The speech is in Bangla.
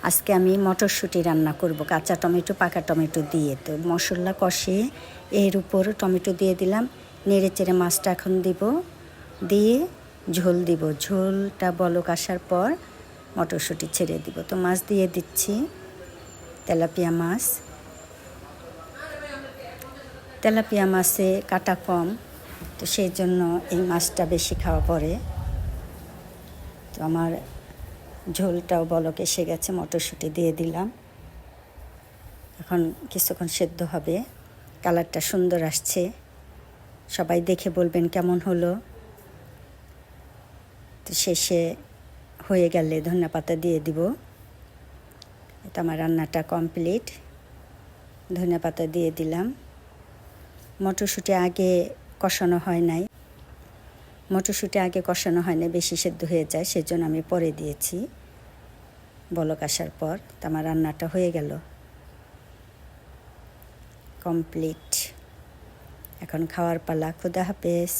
আজকে আমি মটরশুঁটি রান্না করব কাঁচা টমেটো পাকা টমেটো দিয়ে। তো মশলা কষিয়ে এর উপর টমেটো দিয়ে দিলাম, নেড়ে চেড়ে মাছটা এখন দিব, দিয়ে ঝোল দিব। ঝোলটা বলক আসার পর মটরশুঁটি ছেড়ে দিব। তো মাছ দিয়ে দিচ্ছি, তেলাপিয়া মাছ। তেলাপিয়া মাছে কাটা কম, তো সেই জন্য এই মাছটা বেশি খাওয়া পড়ে। তো আমার ঝোলটাও বলক এসে গেছে, মটরশুঁটি দিয়ে দিলাম। এখন কিছুক্ষণ সেদ্ধ হবে, কালারটা সুন্দর আসছে। সবাই দেখে বলবেন কেমন হলো। তো শেষে হয়ে গেলে ধনেপাতা দিয়ে দিব। এটা আমার রান্নাটা কমপ্লিট। ধনেপাতা দিয়ে দিলাম। মটরশুঁটি আগে কষানো হয় নাই, বেশি সেদ্ধ হয়ে যায়, সেজন্য আমি পরে দিয়েছি বলক আসার পর। তো আমার রান্নাটা হয়ে গেল কমপ্লিট। এখন খাওয়ার পালা। খুদা হাফেজ।